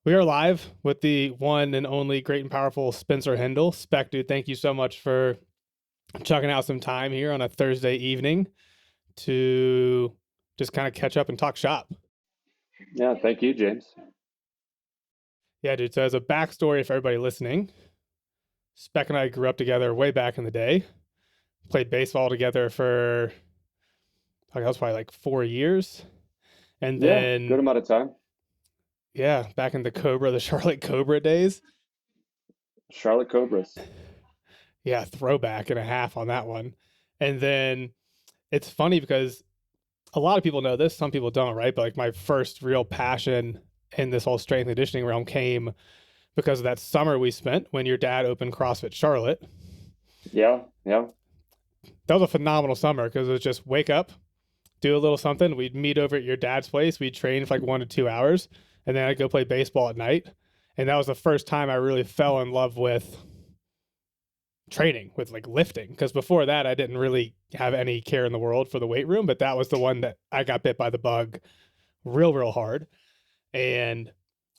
We are live with the one and only great and powerful Spencer Hendel. Spec, dude, thank you so much for chucking out some time here on a Thursday evening to just kind of catch up and talk shop. Yeah, thank you, James. Yeah, dude. So as a backstory for everybody listening, Spec and I grew up together way back in the day. Played baseball together for that was probably like 4 years, and Yeah, good then amount of time. yeah, back in the Charlotte Cobra days. Charlotte Cobras. Yeah, throwback and a half on that one. And then it's funny because a lot of people know this, some people don't, right? But like my first real passion in this whole strength and conditioning realm came because of that summer we spent when your dad opened CrossFit Charlotte. Yeah, yeah. That was a phenomenal summer because it was just wake up, do a little something. We'd meet over at your dad's place. We'd train for like 1 to 2 hours, and then I'd go play baseball at night. And that was the first time I really fell in love with training, with like lifting. Because before that, I didn't really have any care in the world for the weight room, but that was the one that I got bit by the bug real hard. And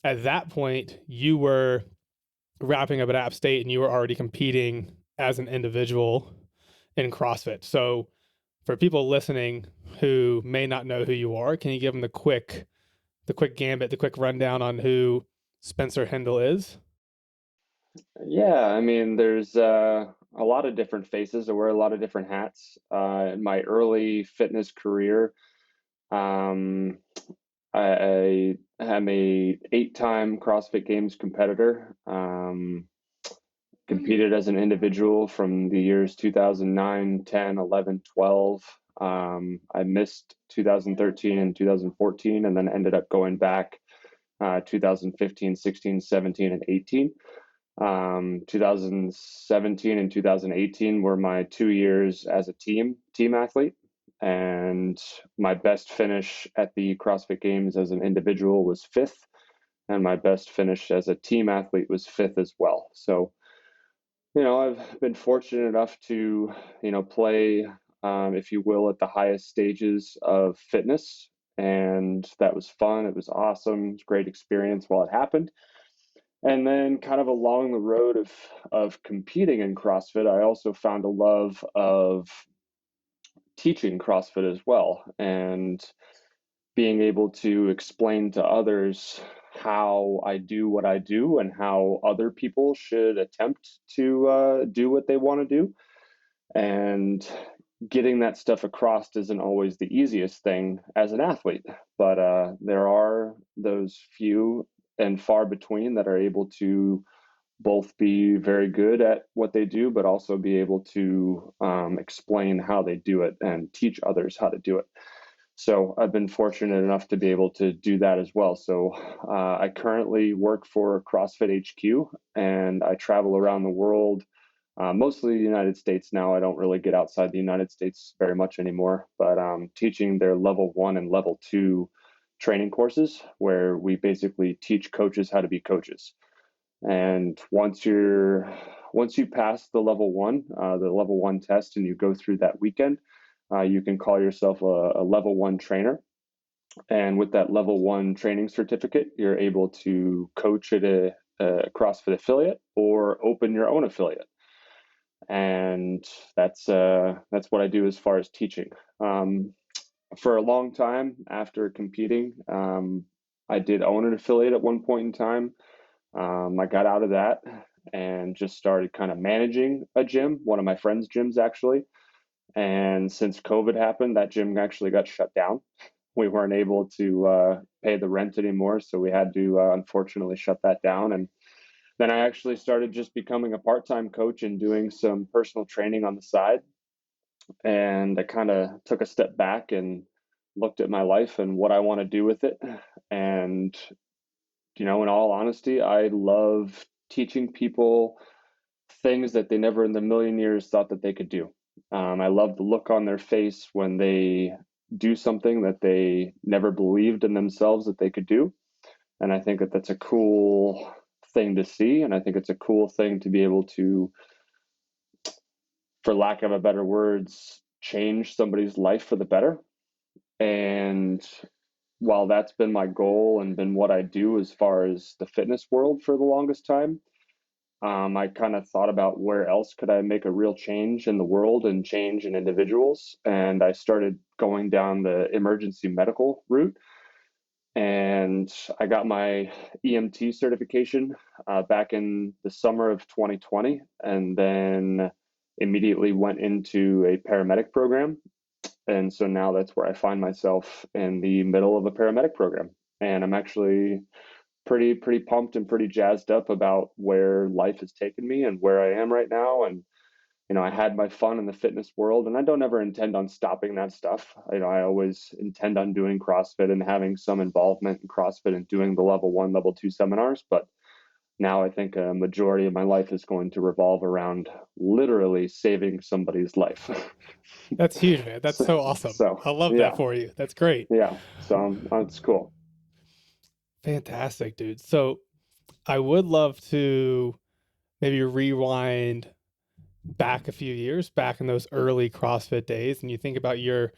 at that point, you were wrapping up at App State and you were already competing as an individual in CrossFit. So, for people listening who may not know who you are, can you give them the quick gambit, the quick rundown on who Spencer Hendel is? Yeah, I mean, there's a lot of different faces. I wear a lot of different hats. In my early fitness career, um, I am a eight-time CrossFit Games competitor. Competed as an individual from the years 2009, 10, 11, 12. I missed 2013 and 2014, and then ended up going back 2015, 16, 17, and 18. 2017 and 2018 were my 2 years as a team athlete. And my best finish at the CrossFit Games as an individual was fifth. And my best finish as a team athlete was fifth as well. So, I've been fortunate enough to, play, if you will, at the highest stages of fitness. And that was fun. It was awesome. It was a great experience while it happened. And then kind of along the road of competing in CrossFit, I also found a love of teaching CrossFit as well, and being able to explain to others how I do what I do and how other people should attempt to do what they want to do. And getting that stuff across isn't always the easiest thing as an athlete, but there are those few and far between that are able to both be very good at what they do, but also be able to explain how they do it and teach others how to do it. So I've been fortunate enough to be able to do that as well. So I currently work for CrossFit HQ, and I travel around the world, mostly the United States now. I don't really get outside the United States very much anymore, but teaching their level 1 and level 2 training courses where we basically teach coaches how to be coaches. And once you pass the level one test, and you go through that weekend, you can call yourself a level one trainer. And with that level one training certificate, you're able to coach at a CrossFit affiliate or open your own affiliate. And that's what I do as far as teaching. For a long time after competing, I did own an affiliate at one point in time. I got out of that and just started kind of managing a gym, one of my friend's gyms actually. And since COVID happened, that gym actually got shut down. We weren't able to pay the rent anymore, so we had to unfortunately shut that down. And then I actually started just becoming a part-time coach and doing some personal training on the side. And I kind of took a step back and looked at my life and what I want to do with it. And in all honesty, I love teaching people things that they never in the million years thought that they could do. I love the look on their face when they do something that they never believed in themselves that they could do. And I think that that's a cool thing to see. And I think it's a cool thing to be able to, for lack of a better words, change somebody's life for the better. And while that's been my goal and been what I do as far as the fitness world for the longest time, I kind of thought about where else could I make a real change in the world and change in individuals. And I started going down the emergency medical route. And I got my EMT certification back in the summer of 2020, and then immediately went into a paramedic program. And so now that's where I find myself in the middle of a paramedic program. And I'm actually pretty pumped and pretty jazzed up about where life has taken me and where I am right now. And I had my fun in the fitness world, and I don't ever intend on stopping that stuff. I always intend on doing CrossFit and having some involvement in CrossFit and doing the level 1, level 2 seminars. But now I think a majority of my life is going to revolve around literally saving somebody's life. That's huge, man. That's so, so awesome. so I love that yeah, for you. That's great. yeah. So it's cool. Fantastic, dude. So I would love to maybe rewind back a few years, back in those early CrossFit days, and you think about your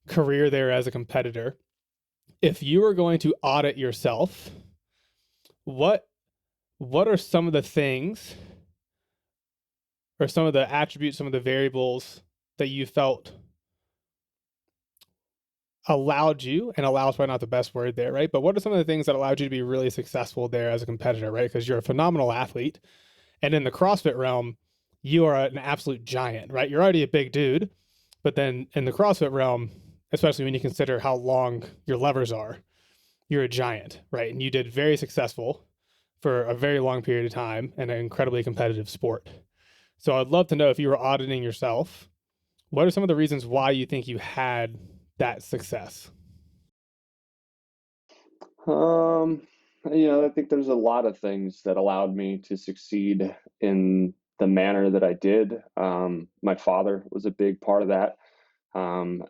career there as a competitor. If you were going to audit yourself, what what are some of the things or some of the attributes, some of the variables that you felt allowed you, and allow is probably not the best word there, right? But what are some of the things that allowed you to be really successful there as a competitor, right? Because you're a phenomenal athlete. And in the CrossFit realm, you are an absolute giant, right? You're already a big dude. But then in the CrossFit realm, especially when you consider how long your levers are, you're a giant, right? And you did very successful for a very long period of time in an incredibly competitive sport. So I'd love to know, if you were auditing yourself, what are some of the reasons why you think you had that success? Um, I think there's a lot of things that allowed me to succeed in the manner that I did. My father was a big part of that.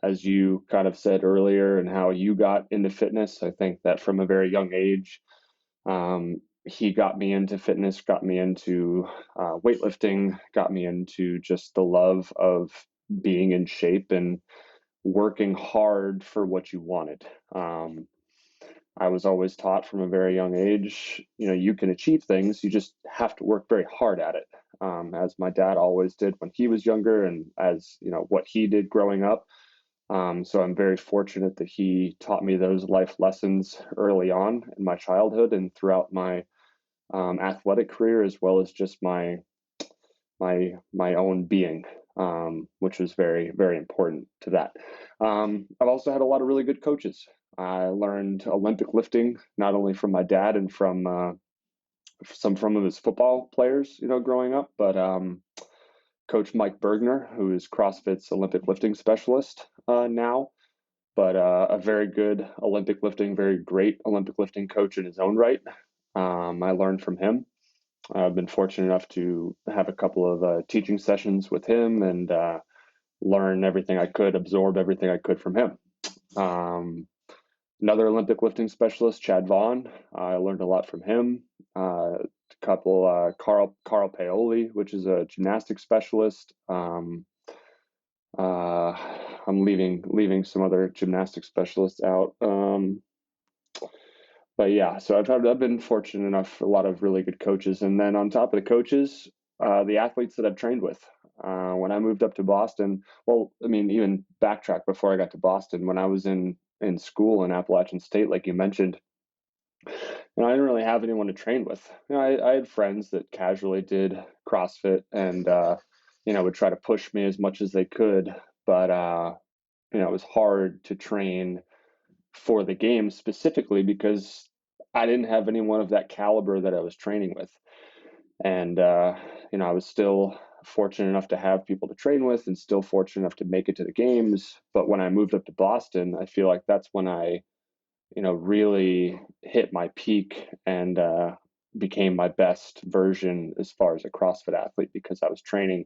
As you kind of said earlier, and how you got into fitness, I think that from a very young age, he got me into fitness, got me into weightlifting, got me into just the love of being in shape and working hard for what you wanted. I was always taught from a very young age, you can achieve things, you just have to work very hard at it. As my dad always did when he was younger, and as what he did growing up. So I'm very fortunate that he taught me those life lessons early on in my childhood and throughout my athletic career, as well as just my own being, which was very very important to that. I've also had a lot of really good coaches. I learned Olympic lifting not only from my dad and from some from his football players, growing up, but Coach Mike Bergner, who is CrossFit's Olympic lifting specialist now, but a very good Olympic lifting, very great Olympic lifting coach in his own right. I learned from him. I've been fortunate enough to have a couple of teaching sessions with him and learn everything I could, absorb everything I could from him. Another Olympic lifting specialist, Chad Vaughn. I learned a lot from him. A couple, Carl Paoli, which is a gymnastics specialist. I'm leaving some other gymnastics specialists out. But yeah, so I've been fortunate enough for a lot of really good coaches, and then on top of the coaches, the athletes that I've trained with. When I moved up to Boston, well, I mean, even backtrack before I got to Boston, when I was in school in Appalachian State, like you mentioned, I didn't really have anyone to train with. I had friends that casually did CrossFit and would try to push me as much as they could, but it was hard to train for the game specifically because I didn't have anyone of that caliber that I was training with. And, I was still fortunate enough to have people to train with and still fortunate enough to make it to the games. But when I moved up to Boston, I feel like that's when I, really hit my peak and became my best version as far as a CrossFit athlete, because I was training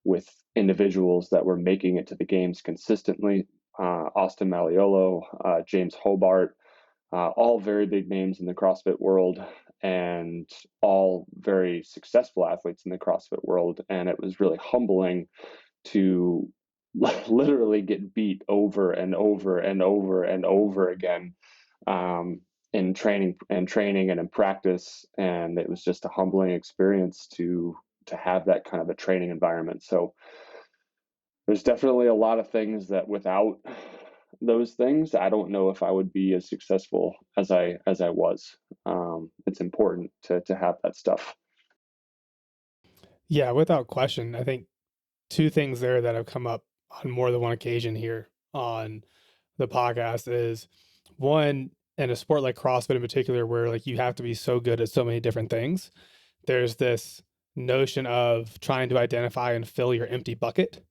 with individuals that were making it to the games consistently. Austin Malleolo, James Hobart, all very big names in the CrossFit world and all very successful athletes in the CrossFit world. And it was really humbling to literally get beat over and over and over and over again in training and in practice. And it was just a humbling experience to have that kind of a training environment. So there's definitely a lot of things that without those things, I don't know if I would be as successful as I was. It's important to have that stuff. Yeah, without question. I think two things there that have come up on more than one occasion here on the podcast is one, in a sport like CrossFit in particular, where like you have to be so good at so many different things, there's this notion of trying to identify and fill your empty bucket,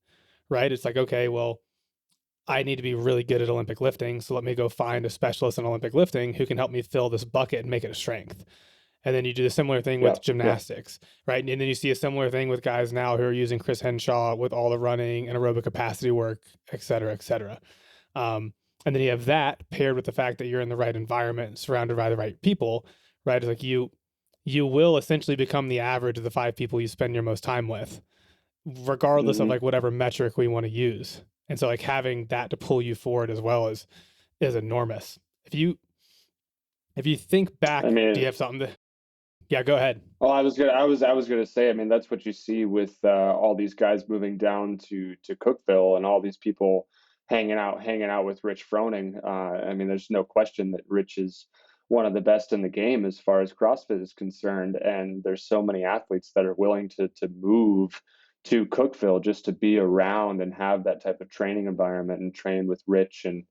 right? It's like, okay, well, I need to be really good at Olympic lifting. So let me go find a specialist in Olympic lifting who can help me fill this bucket and make it a strength. And then you do the similar thing Yeah, with yeah, gymnastics, right? And then you see a similar thing with guys now who are using Chris Henshaw with all the running and aerobic capacity work, et cetera, et cetera. And then you have that paired with the fact that you're in the right environment, surrounded by the right people, right? It's like you will essentially become the average of the 5 people you spend your most time with, regardless of hmm like whatever metric we want to use. And so like having that to pull you forward as well is enormous. If you think I back, do you mean, have something to? Yeah, go ahead. oh, I was gonna say. I mean, that's what you see with all these guys moving down to Cookville and all these people hanging out with Rich Froning. I mean, there's no question that Rich is one of the best in the game as far as CrossFit is concerned, and there's so many athletes that are willing to move to Cookville just to be around and have that type of training environment and train with Rich and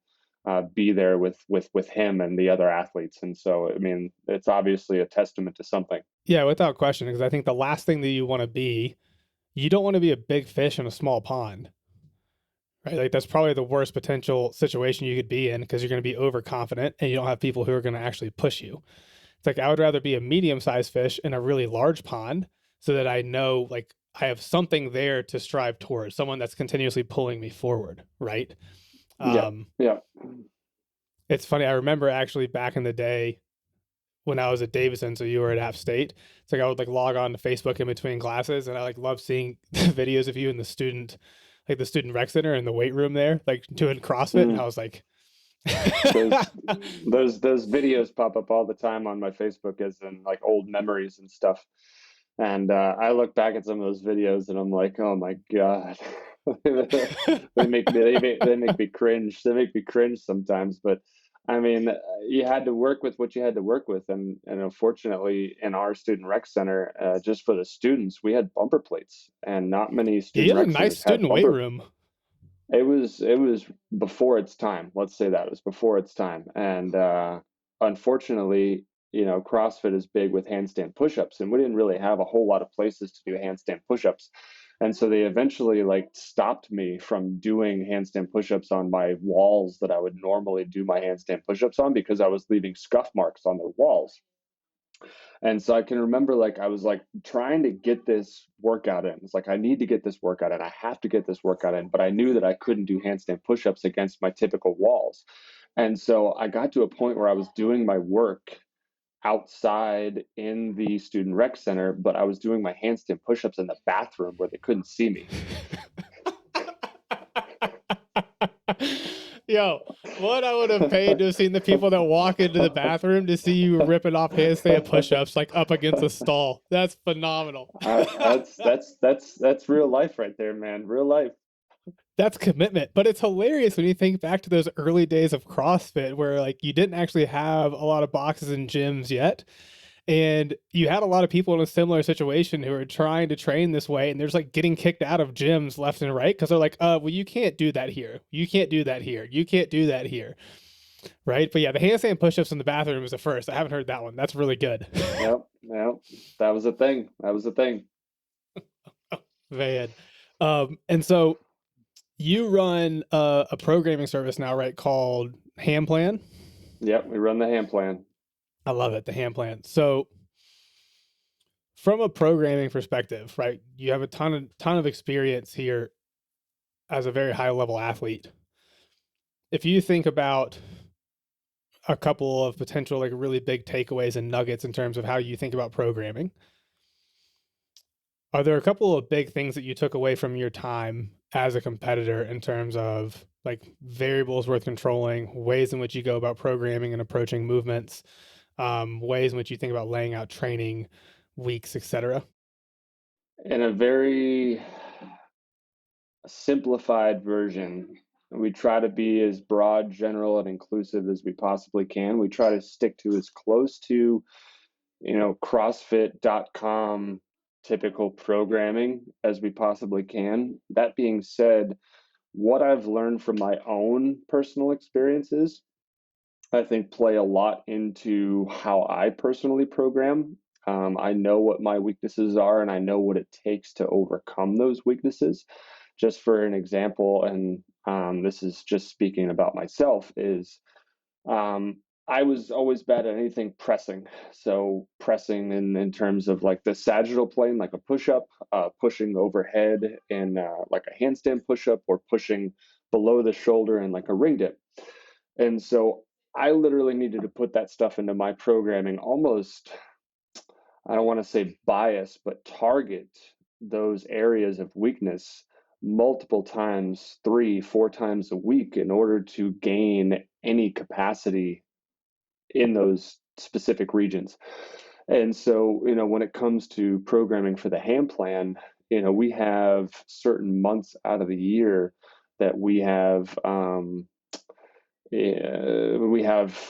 be there with him and the other athletes. And so, I mean, it's obviously a testament to something. Yeah, without question, because I think the last thing that you don't want to be a big fish in a small pond, right? Like that's probably the worst potential situation you could be in because you're going to be overconfident and you don't have people who are going to actually push you. It's like I would rather be a medium-sized fish in a really large pond so that I know like I have something there to strive towards, someone that's continuously pulling me forward, right? Yeah, Um, yeah. it's funny. I remember actually back in the day when I was at Davidson, so you were at App State. It's like I would like log on to Facebook in between classes, and I like love seeing the videos of you in like the student rec center in the weight room there, like doing CrossFit. And I Mm. was like, Those those videos pop up all the time on my Facebook as in like old memories and stuff. And I look back at some of those videos and I'm like, oh my God. They make me cringe. They make me cringe sometimes. But I mean, you had to work with what you had to work with, and unfortunately, in our student rec center, just for the students, we had bumper plates, and not many you student had a rec nice centers had student weight bumper. room. It was before its time. Let's say that it was before its time, and unfortunately, you know, CrossFit is big with handstand push-ups, and we didn't really have a whole lot of places to do handstand push-ups, and so they eventually like stopped me from doing handstand push-ups on my walls that I would normally do my handstand push-ups on because I was leaving scuff marks on the walls. And so I can remember like I was like trying to get this workout in. It's like I need to get this workout in. I have to get this workout in, but I knew that I couldn't do handstand push-ups against my typical walls. And so I got to a point where I was doing my work outside in the student rec center, but I was doing my handstand push-ups in the bathroom where they couldn't see me. Yo, what I would have paid to have seen the people that walk into the bathroom to see you ripping off handstand push-ups like up against a stall. That's phenomenal. That's real life right there, man. Real life. That's commitment. But it's hilarious when you think back to those early days of CrossFit where like you didn't actually have a lot of boxes and gyms yet. And you had a lot of people in a similar situation who are trying to train this way and they're just like getting kicked out of gyms left and right because they're like, well, you can't do that here. You can't do that here. You can't do that here. Right. But yeah, the handstand push-ups in the bathroom is the first. I haven't heard that one. That's really good. Yep, yep. That was a thing. That was a thing. Man. And so you run a programming service now, right? Called Ham Plan. Yep, we run the hand plan. I love it. The Ham Plan. So from a programming perspective, right? You have a ton of experience here as a very high level athlete. If you think about a couple of potential like really big takeaways and nuggets in terms of how you think about programming, are there a couple of big things that you took away from your time as a competitor in terms of like variables worth controlling, ways in which you go about programming and approaching movements, ways in which you think about laying out training weeks, etc.? In a very simplified version, we try to be as broad, general, and inclusive as we possibly can. We try to stick to as close to, CrossFit.com typical programming as we possibly can. That being said, what I've learned from my own personal experiences, I think play a lot into how I personally program. I know what my weaknesses are and I know what it takes to overcome those weaknesses. Just for an example, and this is just speaking about myself, is um, I was always bad at anything pressing. So pressing in terms of like the sagittal plane, like a push-up, pushing overhead in like a handstand push-up, or pushing below the shoulder in like a ring dip. And so I literally needed to put that stuff into my programming, almost, I don't want to say bias, but target those areas of weakness multiple times, 3, 4 times a week, in order to gain any capacity in those specific regions. And so, when it comes to programming for the hand plan, we have certain months out of the year that we have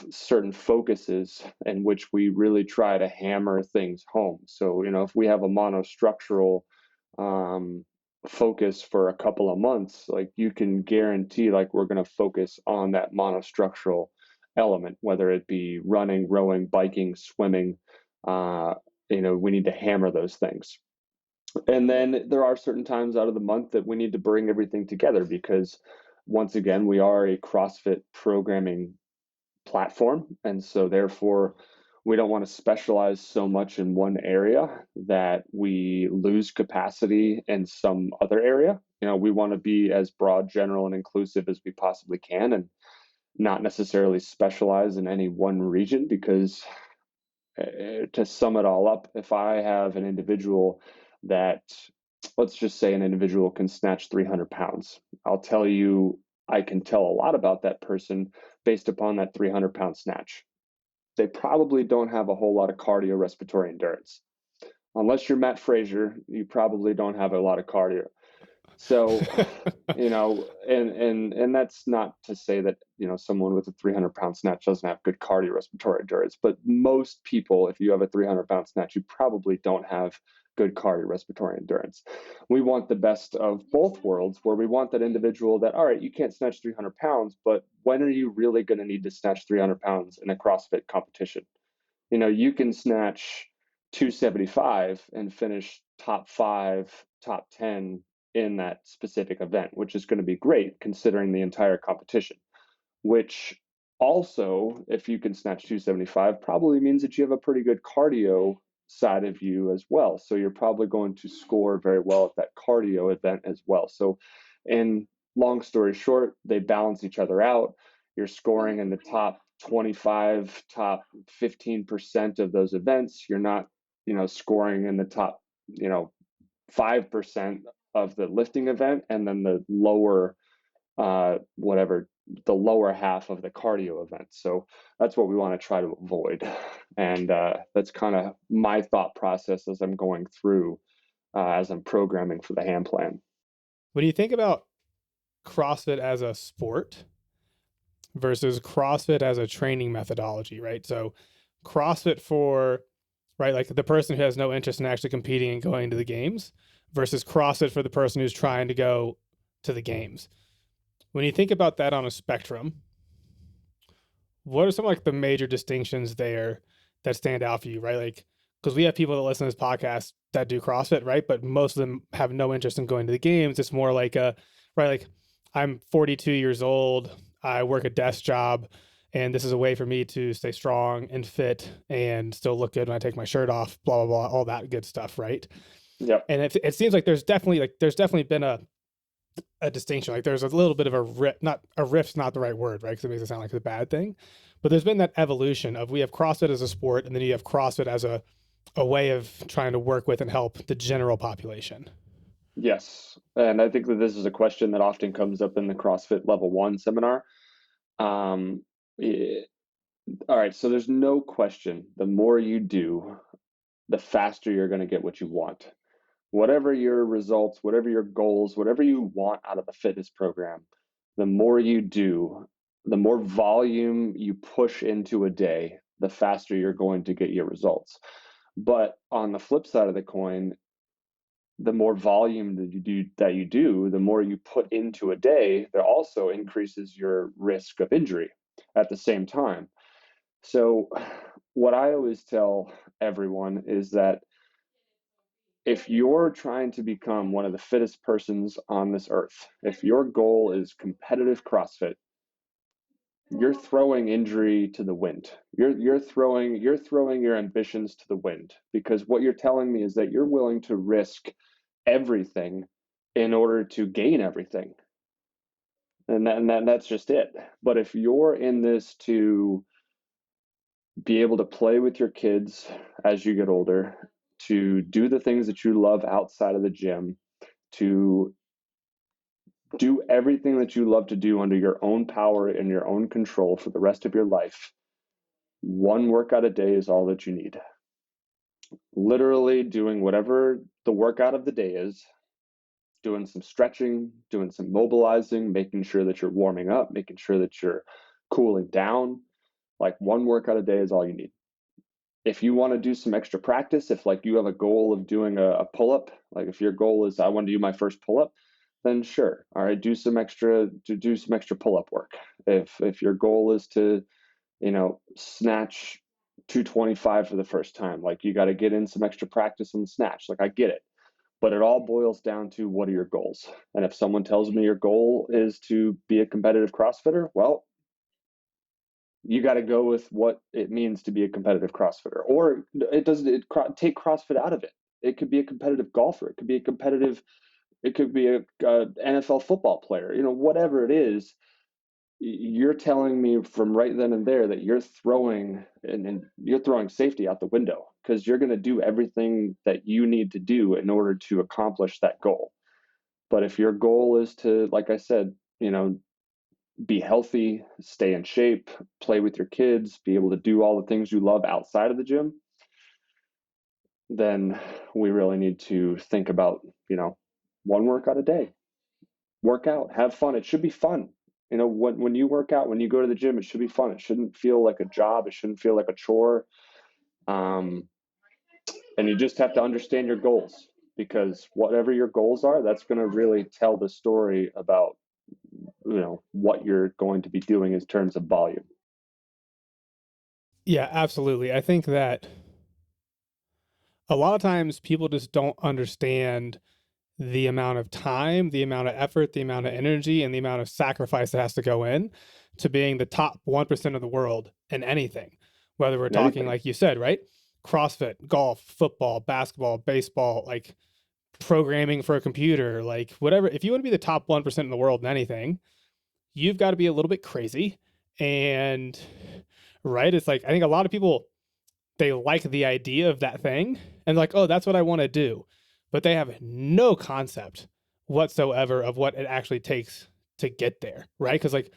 certain focuses in which we really try to hammer things home. So, if we have a monostructural um, focus for a couple of months, like you can guarantee, like we're going to focus on that monostructural element, whether it be running, rowing, biking, swimming. We need to hammer those things. And then there are certain times out of the month that we need to bring everything together, because once again, we are a CrossFit programming platform. And so therefore, we don't want to specialize so much in one area that we lose capacity in some other area. We want to be as broad, general, and inclusive as we possibly can, and not necessarily specialize in any one region, because to sum it all up, if I have an individual that, let's just say an individual can snatch 300 pounds, I'll tell you, I can tell a lot about that person based upon that 300-pound snatch. They probably don't have a whole lot of cardiorespiratory endurance. Unless you're Matt Frazier, you probably don't have a lot of cardio. So, and that's not to say that, someone with a 300-pound snatch doesn't have good cardiorespiratory endurance, but most people, if you have a 300-pound snatch, you probably don't have good cardiorespiratory endurance. We want the best of both worlds, where we want that individual that, all right, you can't snatch 300 pounds, but when are you really going to need to snatch 300 pounds in a CrossFit competition? You can snatch 275 and finish top 5, top 10 in that specific event, which is going to be great considering the entire competition. Which also, if you can snatch 275, probably means that you have a pretty good cardio side of you as well. So you're probably going to score very well at that cardio event as well. So, in long story short, they balance each other out. You're scoring in the top 25, top 15% of those events. You're not, scoring in the top, 5% of the lifting event, and then the lower, whatever, the lower half of the cardio event. So that's what we want to try to avoid. And that's kind of my thought process as I'm going through, as I'm programming for the hand plan. When you think about CrossFit as a sport versus CrossFit as a training methodology, right? So CrossFit for, right, like the person who has no interest in actually competing and going to the games, versus CrossFit for the person who's trying to go to the games. When you think about that on a spectrum, what are some like the major distinctions there that stand out for you, right? Like, because we have people that listen to this podcast that do CrossFit, right? But most of them have no interest in going to the games. It's more like right, like I'm 42 years old, I work a desk job, and this is a way for me to stay strong and fit and still look good when I take my shirt off, blah, blah, blah, all that good stuff, right? Yeah. And it seems like there's definitely been a distinction. Like there's a little bit of a rift's not the right word, right? Because it makes it sound like a bad thing. But there's been that evolution of, we have CrossFit as a sport, and then you have CrossFit as a way of trying to work with and help the general population. Yes. And I think that this is a question that often comes up in the CrossFit Level 1 seminar. Um, eh, all right, so there's no question the more you do, the faster you're going to get what you want. Whatever your results, whatever your goals, whatever you want out of the fitness program, the more you do, the more volume you push into a day, the faster you're going to get your results. But on the flip side of the coin, the more volume that you do, the more you put into a day, that also increases your risk of injury at the same time. So what I always tell everyone is that if you're trying to become one of the fittest persons on this earth, if your goal is competitive CrossFit, you're throwing injury to the wind. You're throwing your ambitions to the wind, because what you're telling me is that you're willing to risk everything in order to gain everything. And that's just it. But if you're in this to be able to play with your kids as you get older, to do the things that you love outside of the gym, to do everything that you love to do under your own power and your own control for the rest of your life, one workout a day is all that you need. Literally doing whatever the workout of the day is, doing some stretching, doing some mobilizing, making sure that you're warming up, making sure that you're cooling down. Like, one workout a day is all you need. If you want to do some extra practice, if like you have a goal of doing a pull-up, like if your goal is I want to do my first pull-up, then sure, all right, do some extra pull-up work. If your goal is to, snatch 225 for the first time, like you got to get in some extra practice on the snatch. Like, I get it, but it all boils down to, what are your goals? And if someone tells me your goal is to be a competitive CrossFitter, well, you got to go with what it means to be a competitive CrossFitter. Or take CrossFit out of it. It could be a competitive golfer. It could be a NFL football player. Whatever it is, you're telling me from right then and there that you're throwing and you're throwing safety out the window, because you're going to do everything that you need to do in order to accomplish that goal. But if your goal is to, like I said, be healthy, stay in shape, play with your kids, be able to do all the things you love outside of the gym, then we really need to think about, one workout a day. Work out, have fun. It should be fun. When you work out, when you go to the gym, it should be fun. It shouldn't feel like a job. It shouldn't feel like a chore. Um, and you just have to understand your goals, because whatever your goals are, that's going to really tell the story about, what you're going to be doing in terms of volume. Yeah, absolutely. I think that a lot of times people just don't understand the amount of time, the amount of effort, the amount of energy, and the amount of sacrifice that has to go in to being the top 1% of the world in anything. Whether we're And talking, anything. like you said, right? CrossFit, golf, football, basketball, baseball, like programming for a computer, like whatever. If you want to be the top 1% in the world in anything, you've got to be a little bit crazy. And right, it's like, I think a lot of people, they like the idea of that thing and like, oh, that's what I want to do. But they have no concept whatsoever of what it actually takes to get there. Right. Cause like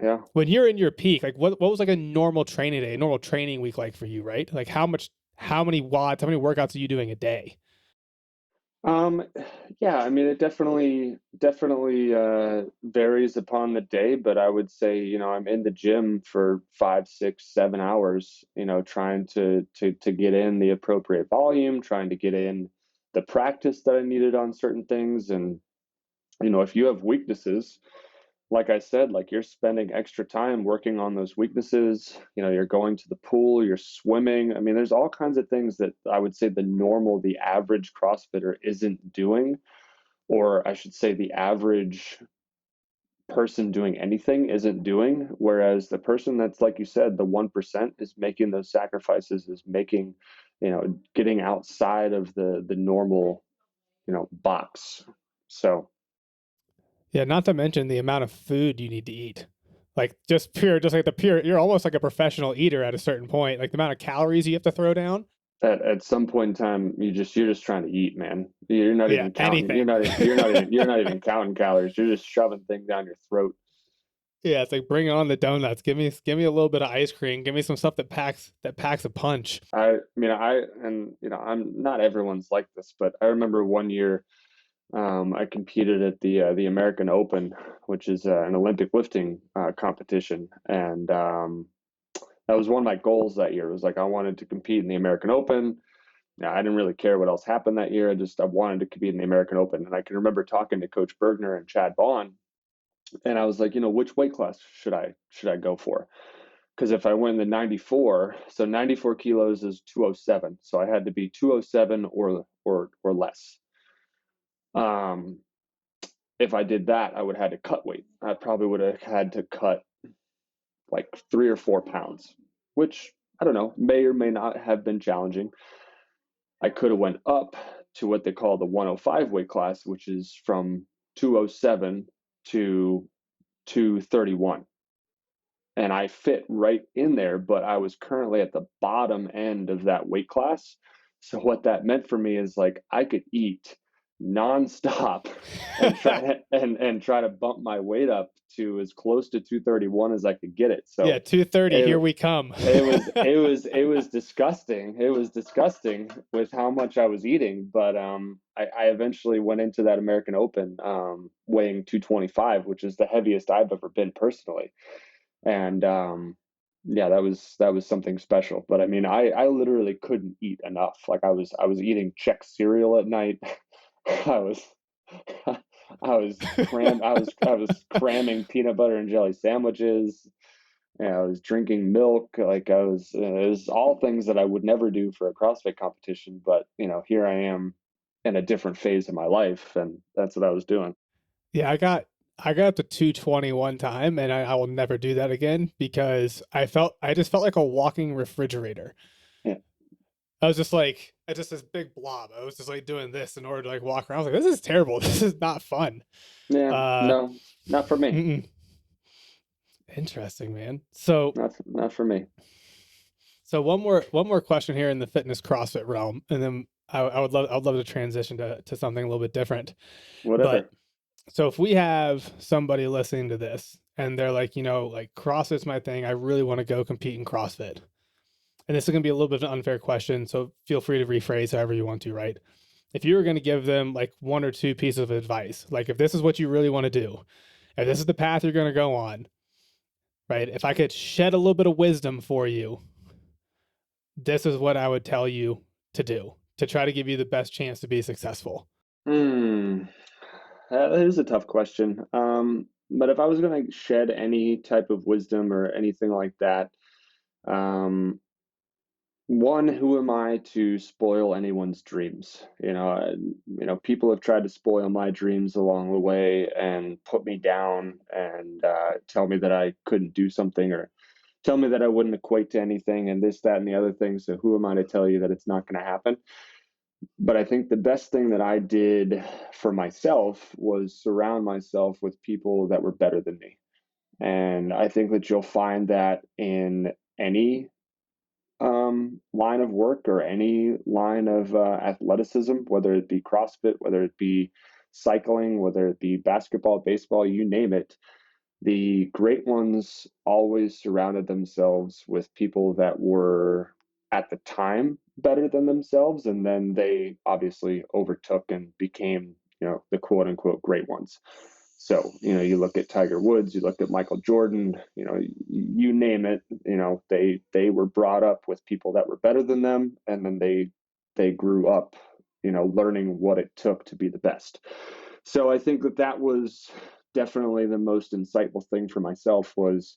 Yeah. when you're in your peak, like what was like a normal training day, a normal training week like for you, right? Like how many watts, how many workouts are you doing a day? Um, yeah, I mean, it definitely varies upon the day, but I would say, I'm in the gym for 5, 6, 7 hours, trying to get in the appropriate volume, trying to get in the practice that I needed on certain things. And, if you have weaknesses, like I said, like, you're spending extra time working on those weaknesses. You're going to the pool, you're swimming. I mean, there's all kinds of things that I would say the average CrossFitter isn't doing, or I should say the average person doing anything isn't doing. Whereas the person that's, like you said, the 1% is making those sacrifices, is making, getting outside of the normal, box. So, Yeah. Not to mention the amount of food you need to eat. Like just like you're almost like a professional eater at a certain point. Like the amount of calories you have to throw down. at some point in time, you're just trying to eat, man. You're not Yeah, even counting. anything. You're not even counting calories. You're just shoving things down your throat. Yeah, it's like bring on the donuts. Give me a little bit of ice cream. Give me some stuff that packs a punch. I mean, I'm not everyone's like this, but I remember one year I competed at the American Open, which is an Olympic lifting competition, and that was one of my goals that year. It was like I wanted to compete in the American Open. Yeah, I didn't really care what else happened that year. I wanted to compete in the American Open, and I can remember talking to Coach Bergner and Chad Vaughn, and I was like, which weight class should I go for? Because if I win the 94, so 94 kilos is 207, so I had to be 207 or less. Um, if I did that, I would have had to cut weight. I probably would have had to cut like 3 or 4 pounds, which I don't know, may or may not have been challenging. I could have went up to what they call the 105 weight class, which is from 207 to 231. And I fit right in there, but I was currently at the bottom end of that weight class. So what that meant for me is like I could eat nonstop and try to bump my weight up to as close to 231 as I could get it. Yeah, So 2:30. Here it, we come. it was disgusting. It was disgusting with how much I was eating. But I eventually went into that American Open weighing 225, which is the heaviest I've ever been personally. And yeah, that was something special. But I mean, I literally couldn't eat enough. Like I was eating Chex cereal at night. I was I was cramming peanut butter and jelly sandwiches. I was drinking milk. Like it was all things that I would never do for a CrossFit competition. But here I am in a different phase of my life, and that's what I was doing. Yeah, I got up to 220 one time, and I will never do that again because I just felt like a walking refrigerator. Yeah, I was just like just this big blob. I was just like doing this in order to like walk around. I was like, this is terrible. This is not fun. yeah, Uh, no, not for me. mm-mm. Interesting, man. So Not for me. one more question here in the fitness CrossFit realm, and then I would love to transition to something a little bit different. But Whatever. so if we have somebody listening to this and they're like, like CrossFit's my thing, I really want to go compete in CrossFit. And this is going to be a little bit of an unfair question, so feel free to rephrase however you want to, right? If you were going to give them like one or two pieces of advice, like if this is what you really want to do, if this is the path you're going to go on, right? If I could shed a little bit of wisdom for you, this is what I would tell you to do to try to give you the best chance to be successful. Hmm. That is a tough question. But if I was going to shed any type of wisdom or anything like that, um, one, who am I to spoil anyone's dreams? People have tried to spoil my dreams along the way and put me down and tell me that I couldn't do something or tell me that I wouldn't equate to anything and this, that, and the other thing. So who am I to tell you that it's not going to happen? But I think the best thing that I did for myself was surround myself with people that were better than me. And I think that you'll find that in any line of work or any line of athleticism, whether it be CrossFit, whether it be cycling, whether it be basketball, baseball, you name it. The great ones always surrounded themselves with people that were at the time better than themselves, and then they obviously overtook and became, the quote unquote great ones. So, you look at Tiger Woods, you look at Michael Jordan, you name it, they were brought up with people that were better than them, and then they grew up, learning what it took to be the best. So I think that was definitely the most insightful thing for myself was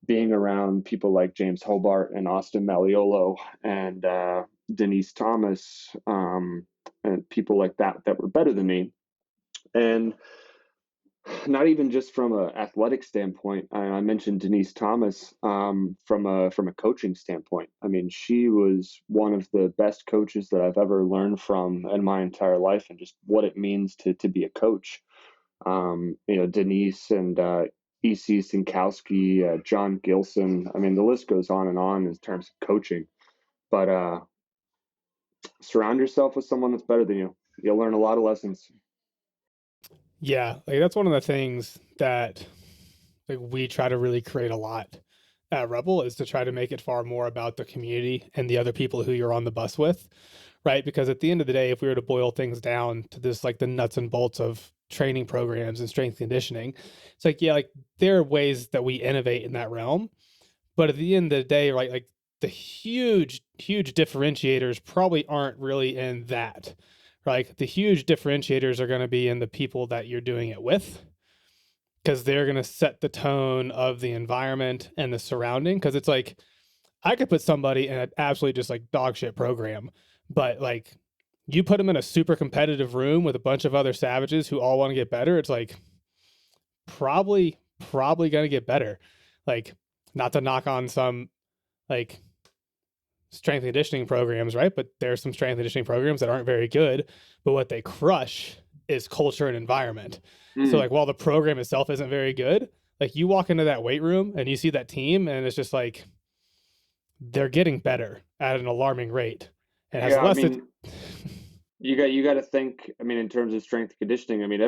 being around people like James Hobart and Austin Malleolo and Denise Thomas, and people like that were better than me. And not even just from an athletic standpoint. I mentioned Denise Thomas from a coaching standpoint. I mean, she was one of the best coaches that I've ever learned from in my entire life, and just what it means to be a coach. Denise and EC Sinkowski, John Gilson. I mean, the list goes on and on in terms of coaching. But Surround yourself with someone that's better than you. You'll learn a lot of lessons. Yeah, like that's one of the things that like we try to really create a lot at Rebel, is to try to make it far more about the community and the other people who you're on the bus with, right? Because at the end of the day, if we were to boil things down to this, like the nuts and bolts of training programs and strength conditioning, it's like, yeah, like there are ways that we innovate in that realm, but at the end of the day, right, like the huge differentiators probably aren't really in that. Like the huge differentiators are going to be in the people that you're doing it with, because they're going to set the tone of the environment and the surrounding. Because it's like, I could put somebody in an absolutely just like dog shit program, but like you put them in a super competitive room with a bunch of other savages who all want to get better, it's like probably going to get better. Like, not to knock on some like strength and conditioning programs, right? But there's some strength and conditioning programs that aren't very good, but what they crush is culture and environment. So Mm. like while the program itself isn't very good, like you walk into that weight room and you see that team and it's just like they're getting better at an alarming rate. It has Yeah, I less to mean, you got to think. I mean, in terms of strength conditioning, I mean,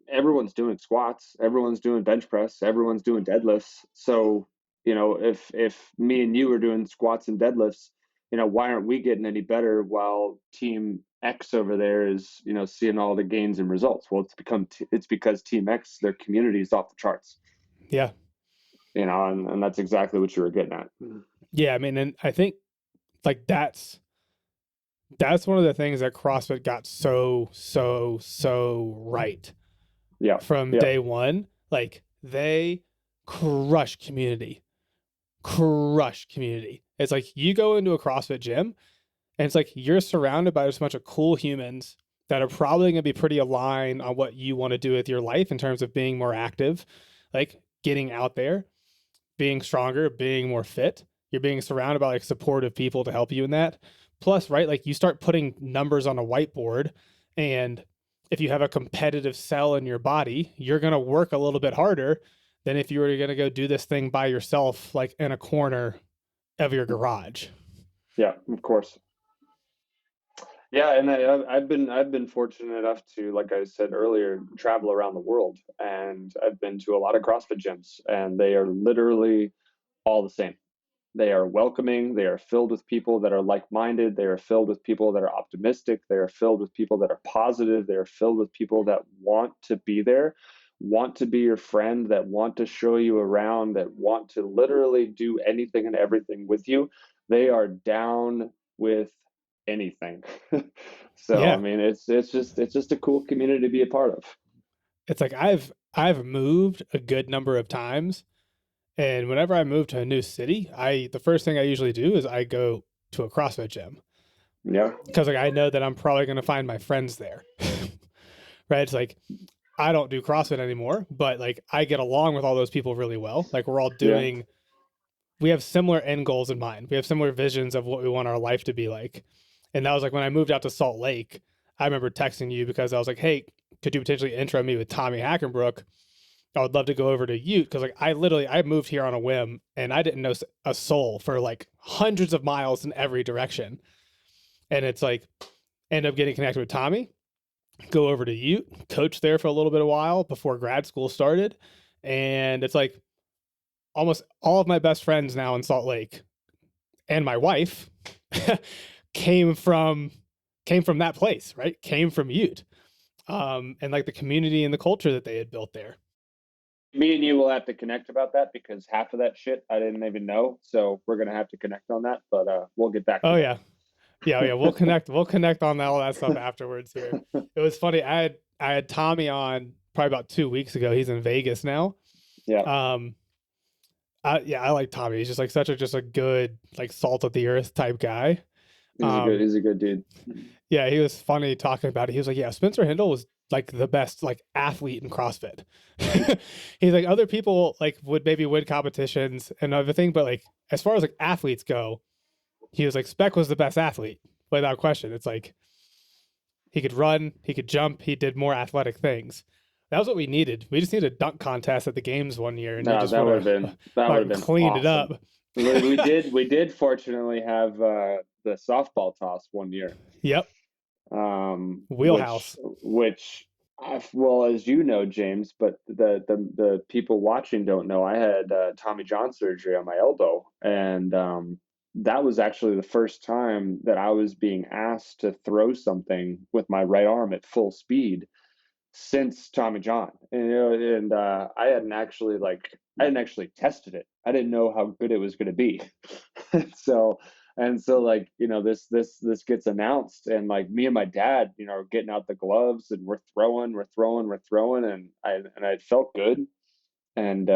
everyone's doing squats, everyone's doing bench press, everyone's doing deadlifts. So if me and you are doing squats and deadlifts, why aren't we getting any better while Team X over there is seeing all the gains and results? Well, it's because Team X, their community is off the charts. yeah. And that's exactly what you were getting at. Yeah, I mean, and I think like that's one of the things that CrossFit got so right Yeah, from yeah, day one. Like they crush community. Crush community. It's like you go into a CrossFit gym and it's like you're surrounded by just a bunch of cool humans that are probably going to be pretty aligned on what you want to do with your life in terms of being more active, like getting out there, being stronger, being more fit. You're being surrounded by like supportive people to help you in that. Plus, right, like you start putting numbers on a whiteboard, and if you have a competitive cell in your body, you're going to work a little bit harder than if you were going to go do this thing by yourself, like in a corner of your garage. yeah, of course. Yeah, and I've been fortunate enough to, like I said earlier, travel around the world, and I've been to a lot of CrossFit gyms, and they are literally all the same. They are welcoming. They are filled with people that are like-minded. They are filled with people that are optimistic. They are filled with people that are positive. They are filled with people that want to be there, want to be your friend, that want to show you around, that want to literally do anything and everything with you. They are down with anything. So I Yeah. mean, it's just a cool community to be a part of. It's like I've moved a good number of times, and whenever I move to a new city, I the first thing I usually do is I go to a CrossFit gym, Yeah, because like I know that I'm probably going to find my friends there. Right? It's like I don't do CrossFit anymore, but like I get along with all those people really well. Like we're all yeah, doing, we have similar end goals in mind. We have similar visions of what we want our life to be like. And that was like when I moved out to Salt Lake, I remember texting you because I was like, hey, could you potentially intro me with Tommy Hackenbrook? I would love to go over to Ute, because like I moved here on a whim and I didn't know a soul for like hundreds of miles in every direction. And it's like end up getting connected with Tommy, go over to Ute, coach there for a little bit of while before grad school started. And it's like almost all of my best friends now in Salt Lake and my wife came from that place, right? Came from Ute. And like the community and the culture that they had built there. me and you will have to connect about that because half of that shit I didn't even know. So we're gonna have to connect on that, but we'll get back to Oh that. yeah. Yeah, yeah. We'll connect on all that stuff afterwards here. It was funny. I had Tommy on probably about 2 weeks ago. He's in Vegas now. Yeah, Um, I like Tommy. He's just like such a just a good like salt of the earth type guy. he's a good Um, he's a good dude. yeah, he was funny talking about it. He was like, yeah, Spencer Hendel was like the best like athlete in CrossFit. He's like other people like would maybe win competitions and everything, but like as far as like athletes go, he was like Spec was the best athlete without question. It's like he could run, he could jump, he did more athletic things. That was what we needed. We just needed a dunk contest at the games one year, and he No, just would have that would have fucking been cleaned it awesome. up. We did fortunately have the softball toss one year, Yep. which Wheelhouse. well, as you know, James, but the people watching don't know. I had Tommy John surgery on my elbow, and that was actually the first time that I was being asked to throw something with my right arm at full speed since Tommy John. And, I hadn't actually tested it. I didn't know how good it was going to be. so so like, this gets announced, and like me and my dad, are getting out the gloves, and we're throwing, and I felt good. And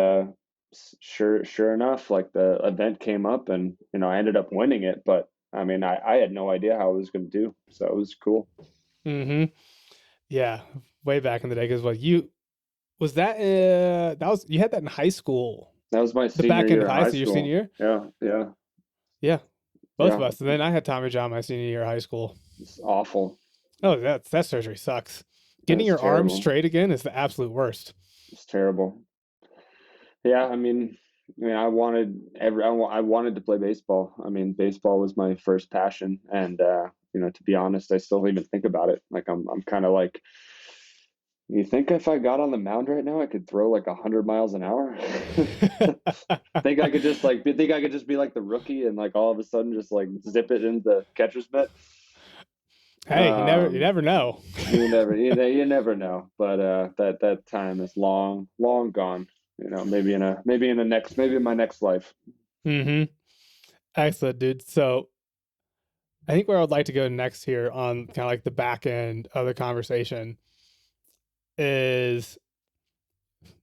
sure enough, like the event came up, and I ended up winning it, but I mean, I had no idea how I was going to do, so it was cool. Mm-hmm. Yeah. Way back in the day, because what you was that was you had that in high school. That was my The senior back end year of in high high school, your senior school. year? Yeah, yeah, Yeah. Both of yeah. us. And then I had Tommy John my senior year of high school. It's awful. Oh, that surgery sucks. Getting It's your arm terrible. straight again is the absolute worst. It's terrible. Yeah, I wanted I wanted to play baseball. I mean, baseball was my first passion, and to be honest, I still even think about it. Like I'm kind of like, you think if I got on the mound right now, I could throw like 100 miles an hour? Think I could just be like the rookie and like all of a sudden just like zip it into the catcher's mitt? Hey, you Um, never know. you never know. But that time is long gone. Maybe in my next life. Mm-hmm. Excellent, dude. So I think where I would like to go next here on kind of like the back end of the conversation is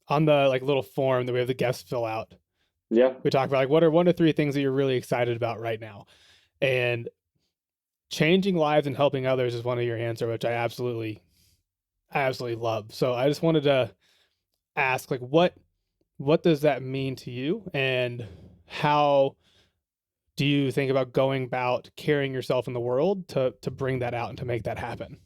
on the like little form that we have the guests fill out. Yeah. We talk about like what are 1 to 3 things that you're really excited about right now. And changing lives and helping others is one of your answer, which I absolutely love. So I just wanted to ask like what does that mean to you, and how do you think about going about carrying yourself in the world to bring that out and to make that happen?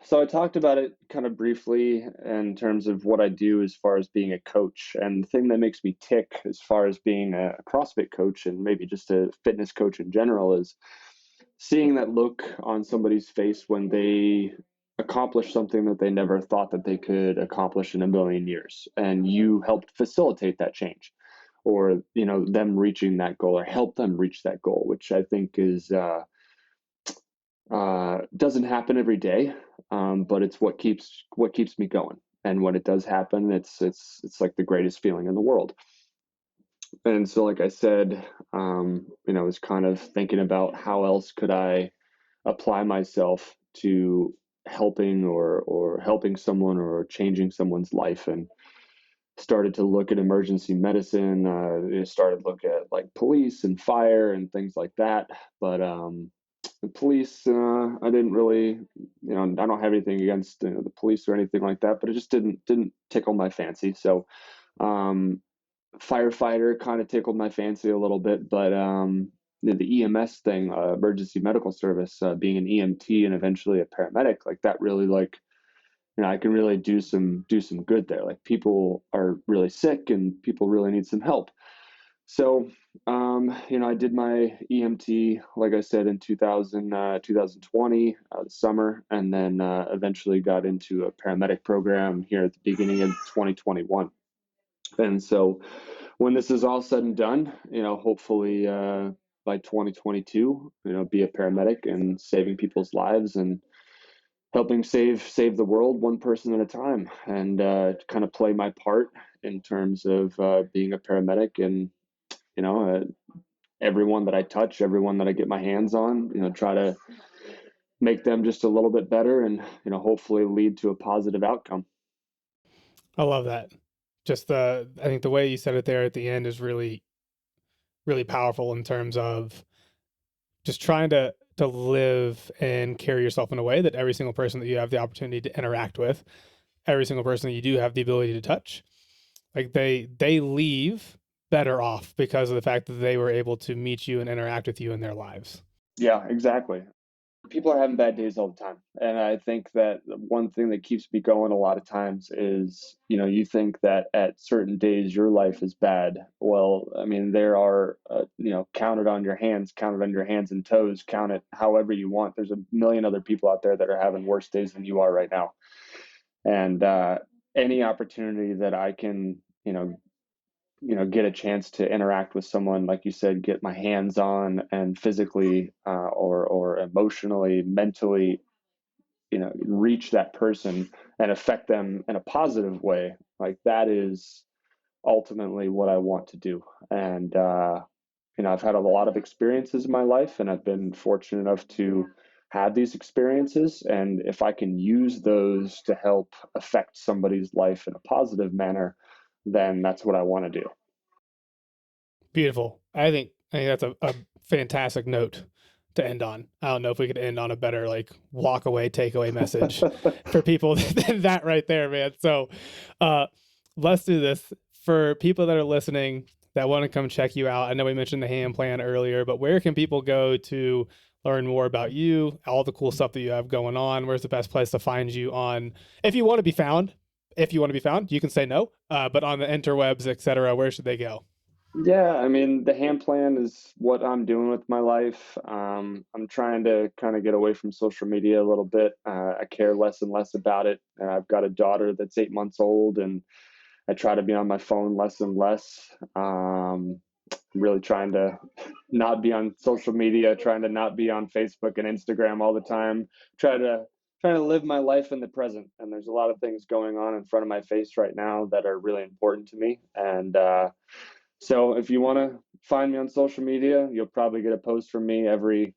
So I talked about it kind of briefly in terms of what I do as far as being a coach. And the thing that makes me tick as far as being a CrossFit coach and maybe just a fitness coach in general is seeing that look on somebody's face when they accomplish something that they never thought that they could accomplish in a million years. And you helped facilitate that change, or, them reaching that goal or help them reach that goal, which I think is, doesn't happen every day, but it's what keeps me going. And when it does happen, it's like the greatest feeling in the world. And so, like I said, I was kind of thinking about how else could I apply myself to helping or helping someone or changing someone's life, and started to look at emergency medicine. Started to look at like police and fire and things like that. But the police, I didn't really, I don't have anything against the police or anything like that, but it just didn't tickle my fancy. So um, firefighter kind of tickled my fancy a little bit, but the EMS thing, emergency medical service, being an EMT and eventually a paramedic, like that really like, I can really do some good there. Like people are really sick and people really need some help. So, I did my EMT, like I said, in 2020, the summer, and then eventually got into a paramedic program here at the beginning of 2021. And so, when this is all said and done, hopefully by 2022, be a paramedic and saving people's lives and helping save the world one person at a time, and kind of play my part in terms of being a paramedic. And you know uh, everyone that I touch, everyone that I get my hands on, try to make them just a little bit better, and hopefully lead to a positive outcome. I love that. Just I think the way you said it there at the end is really powerful in terms of just trying to live and carry yourself in a way that every single person that you have the opportunity to interact with, every single person that you do have the ability to touch, like they leave better off because of the fact that they were able to meet you and interact with you in their lives. Yeah, exactly. People are having bad days all the time. And I think that one thing that keeps me going a lot of times is, you think that at certain days your life is bad. Well, I mean, there are, count it on your hands, count it on your hands and toes, count it however you want. There's a million other people out there that are having worse days than you are right now. And any opportunity that I can, get a chance to interact with someone, like you said, get my hands on and physically or emotionally, mentally, reach that person and affect them in a positive way. Like that is ultimately what I want to do. And, I've had a lot of experiences in my life, and I've been fortunate enough to have these experiences. And if I can use those to help affect somebody's life in a positive manner, then that's what I want to do. Beautiful. I think that's a fantastic note to end on. I don't know if we could end on a better like walk away, takeaway message for people than that right there, man. So uh let's do this. For people that are listening that want to come check you out, I know we mentioned the hand plan earlier, but where can people go to learn more about you, all the cool stuff that you have going on? Where's the best place to find you on, if you want to be found? If you want to be found, you can say no. But on the interwebs, etc., where should they go? Yeah, I mean, the hand plan is what I'm doing with my life. I'm trying to kind of get away from social media a little bit. I care less and less about it. I've got a daughter that's 8 months old, and I try to be on my phone less and less. I'm really trying to not be on social media, trying to not be on Facebook and Instagram all the time. Try to trying to live my life in the present. And there's a lot of things going on in front of my face right now that are really important to me. And so if you want to find me on social media, you'll probably get a post from me every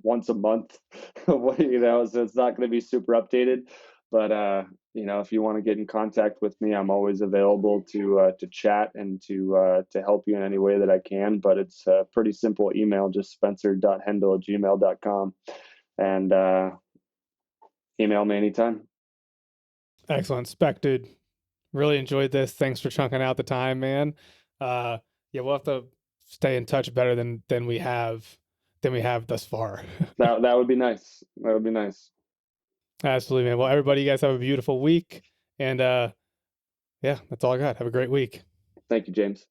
once a month. So it's not going to be super updated. But if you want to get in contact with me, I'm always available to chat and to help you in any way that I can. But it's a pretty simple email, just spencer.hendel@gmail.com, and email me anytime. Excellent. Spec, dude. Really enjoyed this. Thanks for chunking out the time, man. Yeah, we'll have to stay in touch better than we have thus far. That would be nice. That would be nice. Absolutely, man. Well, everybody, you guys have a beautiful week. And yeah, that's all I got. Have a great week. Thank you, James.